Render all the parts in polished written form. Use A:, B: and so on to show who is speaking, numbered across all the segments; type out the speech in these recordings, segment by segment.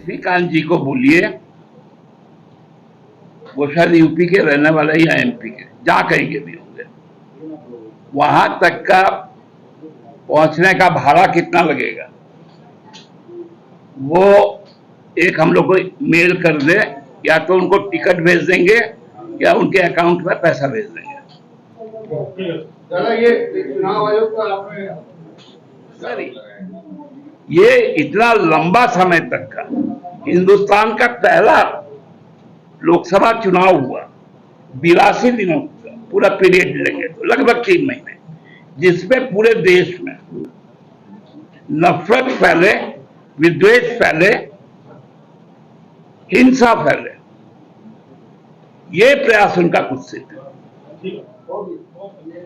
A: लक्ष्मीकांत जी को बोलिए, वो शायद यूपी के रहने वाले या एमपी के, जहां कहीं के भी होंगे, वहां तक का पहुंचने का भाड़ा कितना लगेगा वो एक हम लोग को मेल कर दे, या तो उनको टिकट भेज देंगे या उनके अकाउंट में पैसा भेज देंगे।
B: दादा, ये चुनाव आयोग का आपने
A: सर, ये इतना लंबा समय तक का हिंदुस्तान का पहला लोकसभा चुनाव हुआ, 82 दिनों का पूरा पीरियड लेंगे तो लगभग 3 महीने, जिसमें पूरे देश में नफरत फैले, विद्वेष फैले, हिंसा फैले, ये प्रयास उनका कुत्सित है।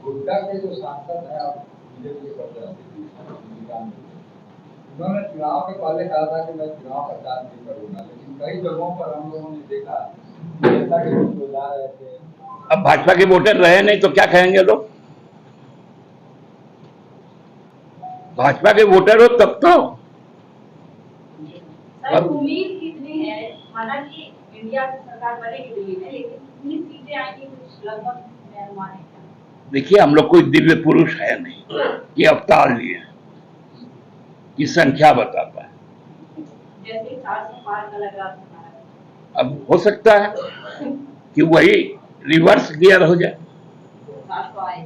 B: गुड्डा के जो सांसद है, आप बीजेपी के प्रत्याशी, उन्होंने चुनाव के पहले कहा था कि मैं चुनाव प्रचार नहीं करूंगा, लेकिन कई जगहों पर हम लोगों ने देखा जनता के बीच में जा रहे थे।
A: अब भाजपा के वोटर रहे नहीं तो क्या कहेंगे लोग? भाजपा के वोटर हो तब तो।
C: सर, उम्मीद कितनी है? माना कि इंडिया की सरकार बनेगी दिल्ली में, लेकिन कितनी सीटें आएंगी, कुछ लगभग अनुमान है? देखिए, हम लोग कोई दिव्य पुरुष है नहीं कि अवतार लिए की संख्या बता पाए। जैसे 400 पार का लग रहा था,
A: अब हो सकता है कि वही रिवर्स गियर हो जाए।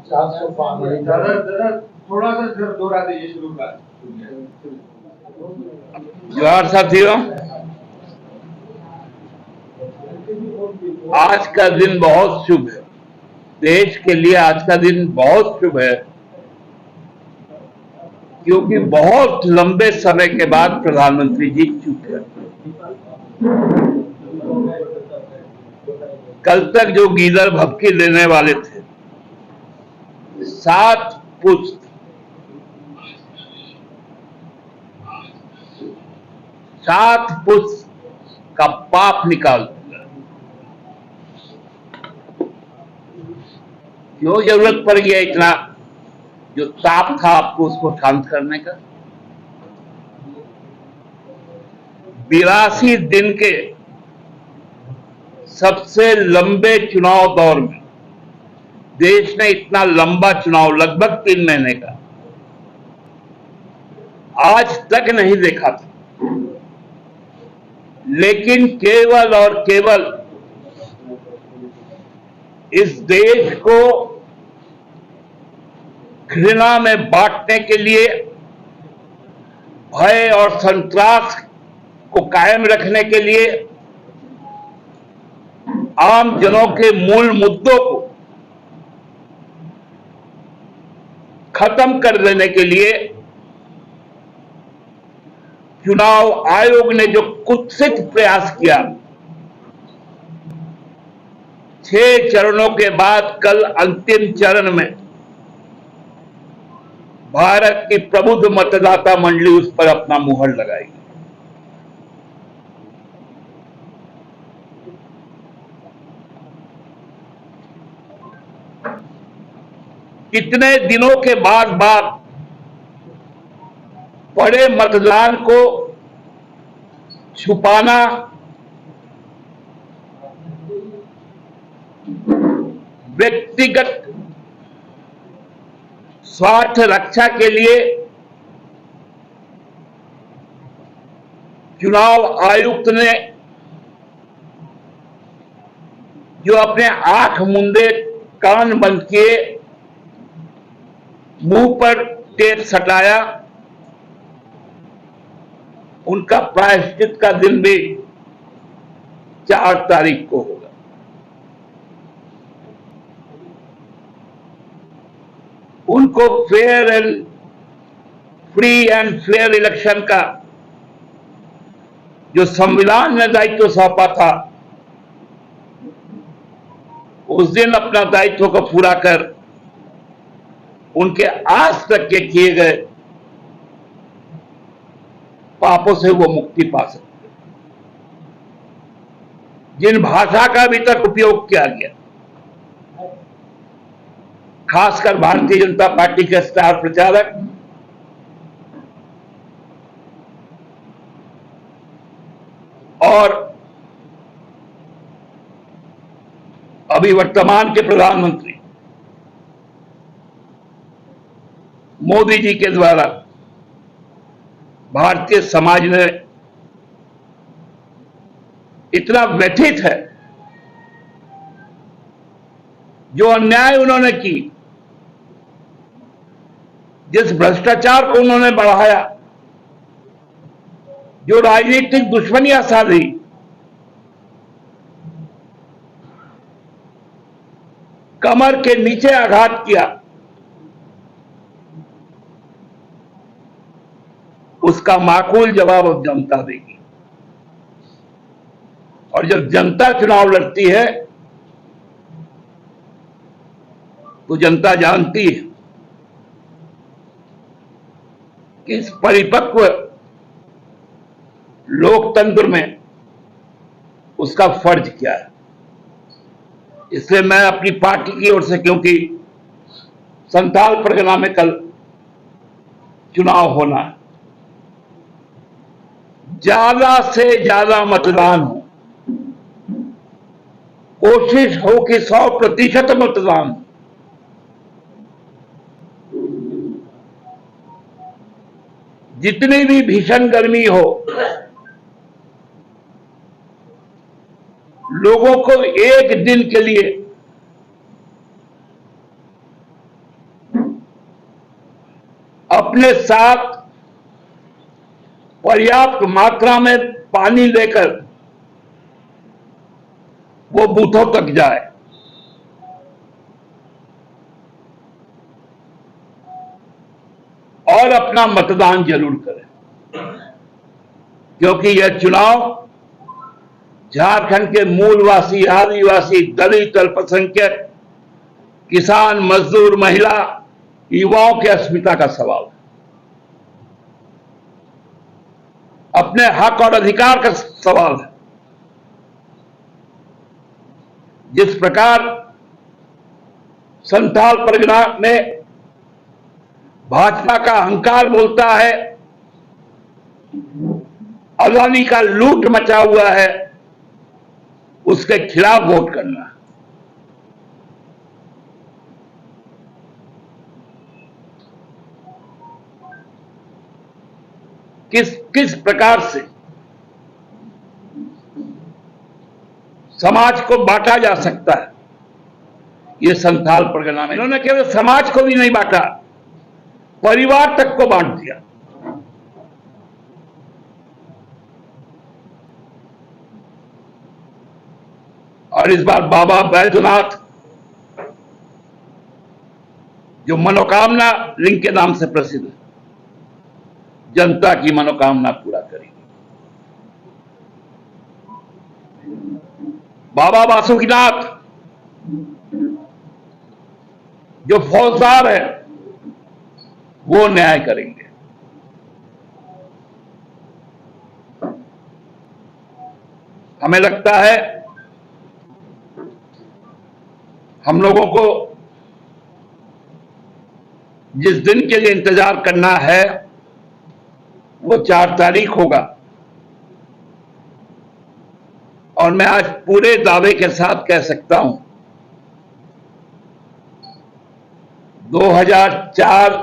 B: 400 पार। दादा थोड़ा सा दोहरा दीजिए, शुरू कर।
A: जोहार साथियों, आज का दिन बहुत शुभ है, देश के लिए आज का दिन बहुत शुभ है, क्योंकि बहुत लंबे समय के बाद प्रधानमंत्री जी चुप है। कल तक जो गीदड़ भभकी लेने वाले थे, 7 पुस्त, 7 पुस्त का पाप निकाल दिया। क्यों जरूरत पड़ गया इतना जो ताप था आपको उसको शांत करने का? 82 दिन के सबसे लंबे चुनाव दौर में देश ने इतना लंबा चुनाव, लगभग 3 महीने का, आज तक नहीं देखा था। लेकिन केवल और केवल इस देश को घृणा में बांटने के लिए, भय और संत्रास को कायम रखने के लिए, आम जनों के मूल मुद्दों को खत्म कर देने के लिए चुनाव आयोग ने जो कुत्सित प्रयास किया, 6 चरणों के बाद कल अंतिम चरण में भारत की प्रबुद्ध मतदाता मंडली उस पर अपना मुहर लगाएगी। कितने दिनों के बाद पड़े मतदान को छुपाना, व्यक्तिगत स्वार्थ रक्षा के लिए चुनाव आयुक्त ने जो अपने आंख मूंदे, कान बंद किए, मुंह पर टेप सटाया, उनका प्रायश्चित का दिन भी 4 तारीख को होगा। उनको fair and free and fair election का जो संविधान ने दायित्व सौंपा था, उस दिन अपना दायित्व को पूरा कर उनके आज तक के किए गए पापों से वो मुक्ति पा सकते। जिन भाषा का अभी तक उपयोग किया गया, खासकर भारतीय जनता पार्टी के स्टार प्रचारक, और अभी वर्तमान के प्रधानमंत्री मोदी जी के द्वारा भारतीय समाज ने इतना व्यथित है, जो अन्याय उन्होंने की, जिस भ्रष्टाचार को उन्होंने बढ़ाया, जो राजनीतिक दुश्मनियां साधी, कमर के नीचे आघात किया, उसका माकूल जवाब अब जनता देगी। और जब जनता चुनाव लड़ती है तो जनता जानती है कि इस परिपक्व लोकतंत्र में उसका फर्ज क्या है। इसलिए मैं अपनी पार्टी की ओर से, क्योंकि संथाल परगना में कल चुनाव होना है, ज्यादा से ज्यादा मतदान हो, कोशिश हो कि 100% मतदान हो। जितनी भी भीषण गर्मी हो, लोगों को एक दिन के लिए अपने साथ पर्याप्त मात्रा में पानी लेकर वो बूथों तक जाए। और अपना मतदान जरूर करें, क्योंकि यह चुनाव झारखंड के मूलवासी, आदिवासी, दलित, अल्पसंख्यक, किसान, मजदूर, महिला, युवाओं की अस्मिता का सवाल है। अपने हक और अधिकार का सवाल है। जिस प्रकार संथाल परगना में भाजपा का अहंकार बोलता है, अदानी का लूट मचा हुआ है, उसके खिलाफ वोट करना। किस प्रकार से समाज को बांटा जा सकता है, ये संथाल परगना में इन्होंने केवल समाज को भी नहीं बांटा, परिवार तक को बांट दिया। और इस बार बाबा बैजनाथ, जो मनोकामना लिंग के नाम से प्रसिद्ध है, जनता की मनोकामना पूरा करेगी। बाबा बासुकीनाथ, जो फौजदार है, वो न्याय करेंगे। हमें लगता है हम लोगों को जिस दिन के लिए इंतजार करना है वो 4 तारीख होगा। और मैं आज पूरे दावे के साथ कह सकता हूं, 2004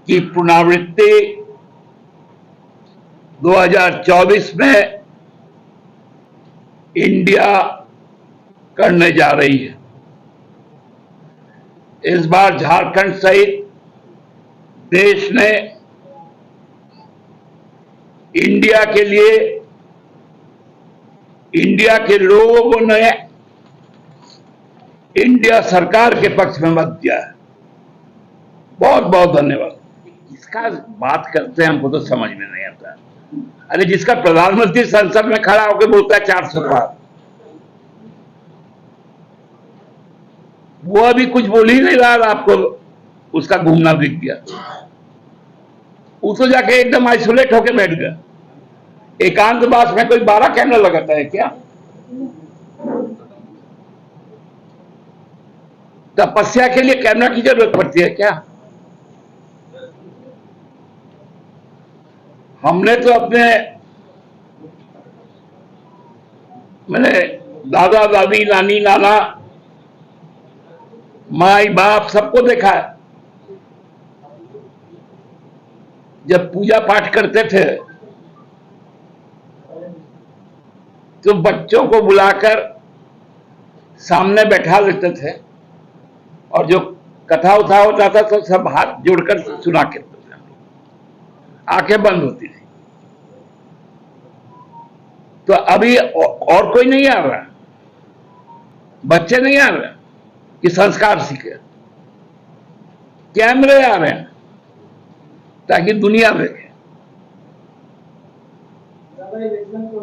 A: की पुनरावृत्ति 2024 में इंडिया करने जा रही है। इस बार झारखंड सहित देश ने इंडिया के लिए, इंडिया के लोगों ने इंडिया सरकार के पक्ष में मत दिया है। बहुत बहुत धन्यवाद। इसका बात करते हैं, हमको तो समझ में नहीं आता। अरे जिसका प्रधानमंत्री संसद में खड़ा होकर बोलता है 400 पार, वो अभी कुछ बोल ही नहीं रहा, आपको उसका घूमना दिख गया। वो तो जाके एकदम आइसोलेट होके बैठ गया। एकांतवास में कोई 12 कैमरा लगाता है क्या? तपस्या के लिए कैमरा की जरूरत पड़ती है क्या? हमने तो अपने मैंने दादा दादी नानी नाना माई बाप सबको देखा है। जब पूजा पाठ करते थे तो बच्चों को बुलाकर सामने बैठा लेते थे और जो कथा उथा होता था तो सब हाथ जोड़कर सुना के थे, आंखें बंद होती थी। तो अभी और कोई नहीं आ रहा, बच्चे नहीं आ रहे कि संस्कार सीखे, कैमरे आ रहे हैं ताकि दुनिया देखे।
B: इलेक्शन को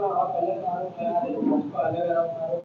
B: आप अलग आरोप लगा रहे हैं, भाजपा अलग आरोप